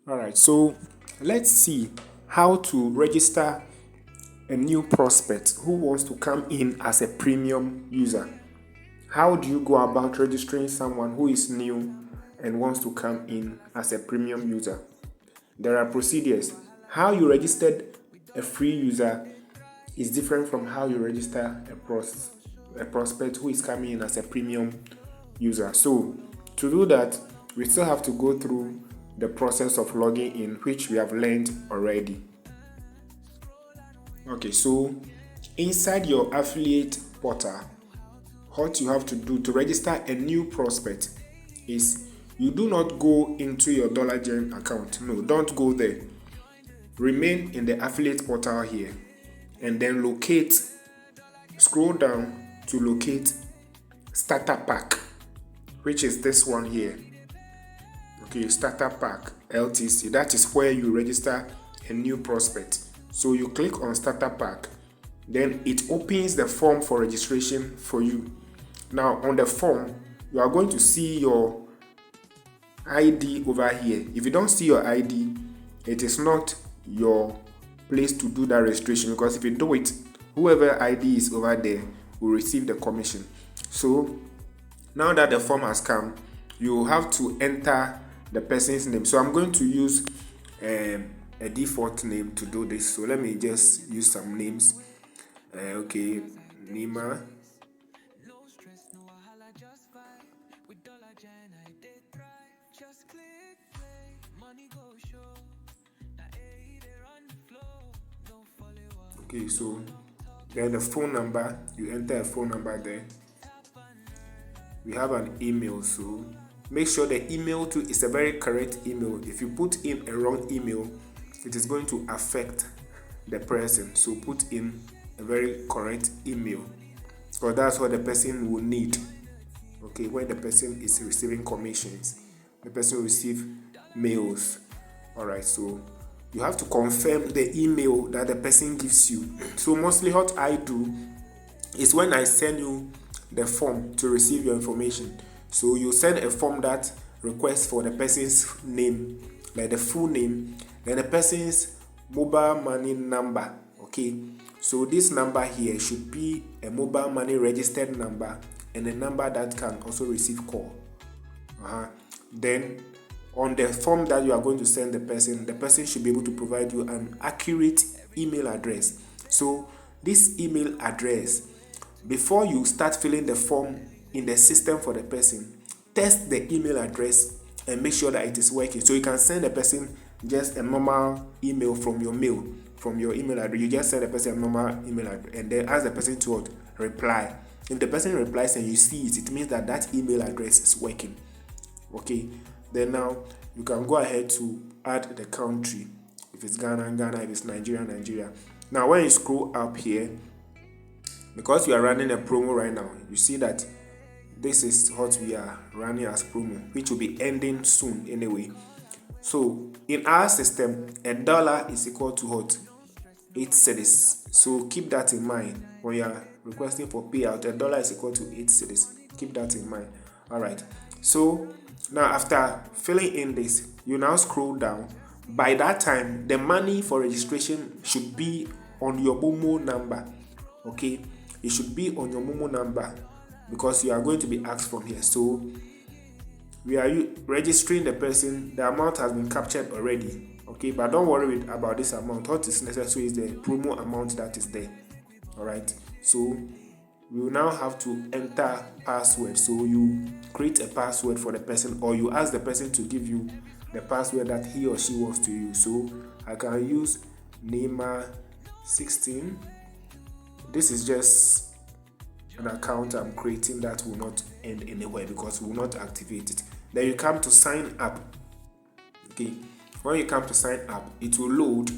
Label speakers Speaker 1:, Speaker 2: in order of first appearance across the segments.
Speaker 1: Alright, so let's see how to register a new prospect who wants to come in as a premium user. How do you go about registering someone who is new and wants to come in as a premium user? There are procedures. How you registered a free user is different from how you register a prospect who is coming in as a premium user. So to do that, we still have to go through the process of logging in, which we have learned already. Okay, so inside your affiliate portal, what you have to do to register a new prospect is you do not go into your DollarGen account. No, don't go there. Remain in the affiliate portal here and then scroll down to locate starter pack, which is this one here. Okay, starter pack LTC. That is where you register a new prospect. So you click on starter pack, then it opens the form for registration for you. Now on the form, you are going to see your ID over here. If you don't see your ID, it is not your place to do that registration, because if you do it, whoever ID is over there will receive the commission. So now that the form has come, you have to enter the person's name. So I'm going to use a default name to do this. So let me just use some names. Okay, Nima. Okay, so then the phone number, you enter a phone number there. We have an email, so make sure the email too is a very correct email. If you put in a wrong email, it is going to affect the person. So put in a very correct email, because that's what the person will need. Okay, when the person is receiving commissions, the person will receive mails. Alright, so you have to confirm the email that the person gives you. So mostly what I do is when I send you the form to receive your information, so you send a form that requests for the person's name, like the full name, then the person's mobile money number. Okay, so this number here should be a mobile money registered number and a number that can also receive call. Then on the form that you are going to send the person should be able to provide you an accurate email address. So this email address, before you start filling the form in the system for the person, test the email address and make sure that it is working. So you can send the person just a normal email from your email address. You just send the person a normal email address and then ask the person to reply. If the person replies and you see it, it means that that email address is working. Okay, then now you can go ahead to add the country. If it's Ghana, Ghana. If it's Nigeria, Nigeria. Now when you scroll up here, because we are running a promo right now, you see that this is what we are running as promo, which will be ending soon anyway. So in our system, $1 is equal to what? 8 cedis. So keep that in mind when you are requesting for payout. $1 is equal to 8 cedis. Keep that in mind. Alright, so now after filling in this, you now scroll down. By that time, the money for registration should be on your Momo number. Okay, it should be on your Momo number because you are going to be asked from here. So we are registering the person. The amount has been captured already. Okay, but don't worry about this amount. What is necessary is the promo amount that is there. Alright, so we will now have to enter password. So you create a password for the person, or you ask the person to give you the password that he or she wants to use. So I can use Neymar16. This is just an account I'm creating that will not end anywhere because we will not activate it. Then you come to sign up. Okay, when you come to sign up, it will load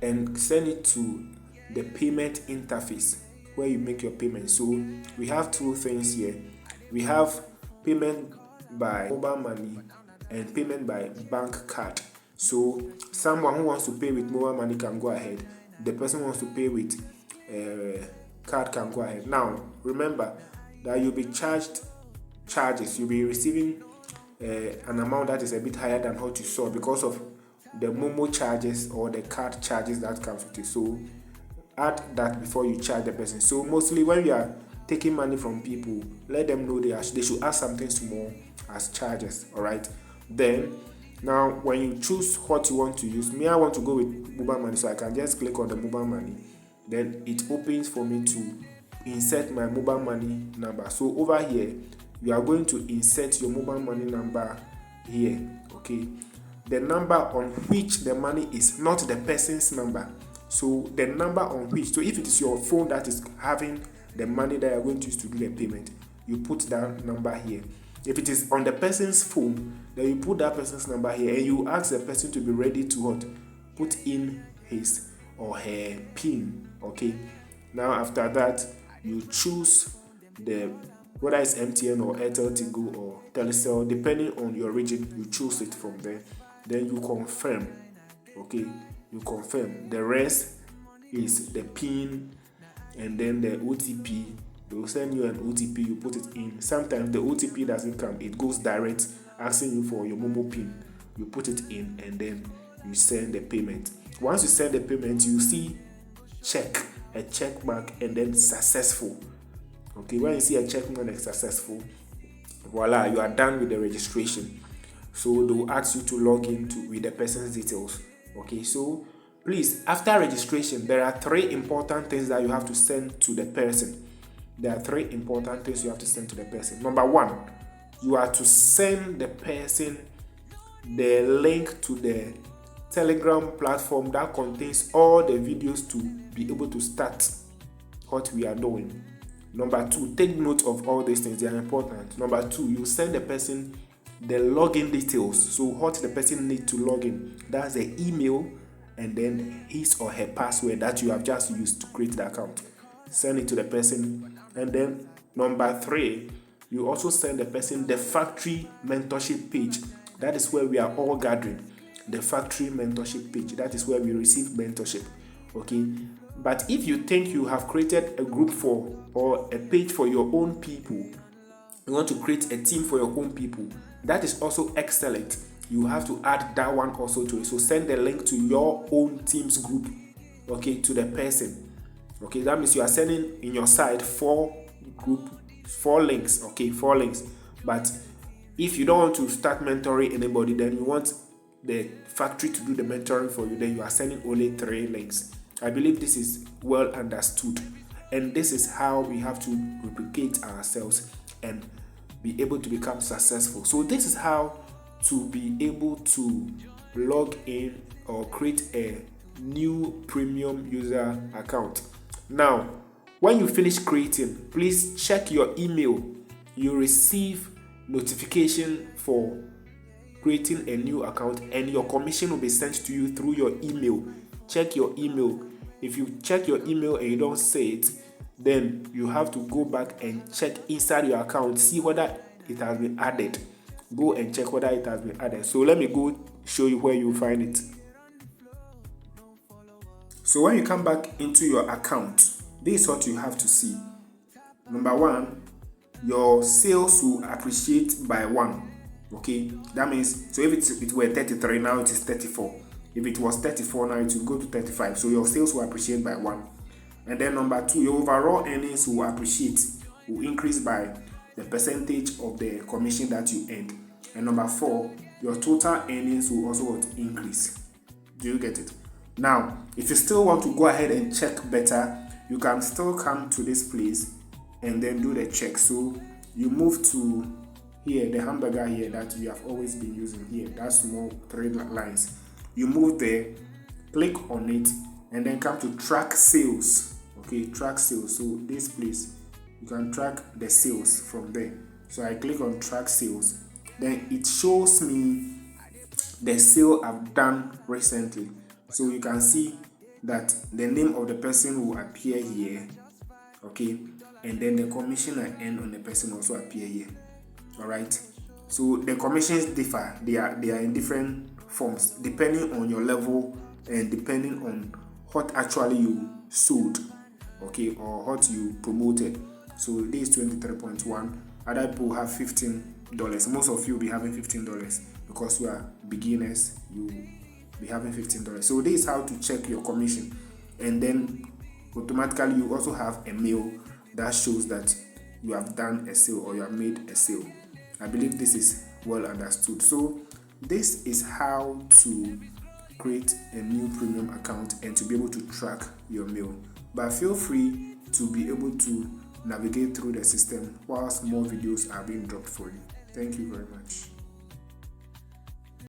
Speaker 1: and send it to the payment interface where you make your payment. So we have two things here. We have payment by mobile money and payment by bank card. So someone who wants to pay with mobile money can go ahead. The person who wants to pay with card can go ahead. Now remember that you'll be charges. You'll be receiving an amount that is a bit higher than what you saw because of the Momo charges or the card charges that comes with it. So add that before you charge the person. So mostly when you are taking money from people, let them know they should add something small as charges. All right. Then now when you choose what you want to use, I want to go with mobile money, so I can just click on the mobile money. Then it opens for me to insert my mobile money number. So over here you are going to insert your mobile money number here. Okay, the number on which the money is, not the person's number. So the number on which, so if it is your phone that is having the money that you are going to use to do the payment, you put that number here. If it is on the person's phone, then you put that person's number here, and you ask the person to be ready to what? Put in his or her PIN. Okay, now after that you choose the, whether it's MTN or Airtel, Tigo or Telecel, depending on your region, you choose it from there. Then you confirm. Okay, you confirm. The rest is the PIN and then the OTP. They will send you an OTP, you put it in. Sometimes the OTP doesn't come, it goes direct, asking you for your Momo PIN. You put it in and then you send the payment. Once you send the payment, you see a check mark and then successful. Okay, when you see a check mark and successful, voila, you are done with the registration. So they will ask you to log in with the person's details. Okay, so please, after registration, there are 3 important things that you have to send to the person. There are 3 important things you have to send to the person. Number 1, you are to send the person the link to the Telegram platform that contains all the videos to be able to start what we are doing. Number 2, take note of all these things, they are important. Number 2, you send the person the login details. So what the person needs to log in, that's the email and then his or her password that you have just used to create the account. Send it to the person. And then number 3, you also send the person the factory mentorship page. That is where we are all gathering. The factory mentorship page, that is where we receive mentorship. Okay, but if you think you have created a group for or a page for your own people, you want to create a team for your own people, that is also excellent. You have to add that one also to it. So send the link to your own team's group, okay, to the person. Okay, that means you are sending in your side 4 links. Okay, 4 links. But if you don't want to start mentoring anybody, then you want the factory to do the mentoring for you, then you are sending only 3 links. I believe this is well understood, and this is how we have to replicate ourselves and be able to become successful. So this is how to be able to log in or create a new premium user account. Now, when you finish creating, please check your email. You receive notification for creating a new account, and your commission will be sent to you through your email. Check your email. If you check your email and you don't see it, then you have to go back and check inside your account, see whether it has been added. Go and check whether it has been added. So let me go show you where you find it. So when you come back into your account, this is what you have to see. Number 1, your sales will appreciate by 1. Okay, that means, so if it were 33, now it is 34. If it was 34, now it will go to 35. So your sales will appreciate by 1. And then number 2, your overall earnings will increase by the percentage of the commission that you earned. And number 4, your total earnings will also increase. Do you get it? Now, if you still want to go ahead and check better, you can still come to this place and then do the check. So you move to here, the hamburger here that we have always been using here, that small 3 lines. You move there, click on it, and then come to track sales. Okay, track sales. So this place, you can track the sales from there. So I click on track sales. Then it shows me the sale I've done recently. So you can see that the name of the person will appear here. Okay, and then the commission I earn on the person also appear here. Alright, so the commissions differ. They are in different forms depending on your level and depending on what actually you sold, okay, or what you promoted. So this is 23.1. Other people have $15. Most of you will be having $15 because you are beginners. You be having $15. So this is how to check your commission, and then automatically you also have a mail that shows that you have done a sale or you have made a sale. I believe this is well understood. So this is how to create a new premium account and to be able to track your mail. But feel free to be able to navigate through the system whilst more videos are being dropped for you. Thank you very much.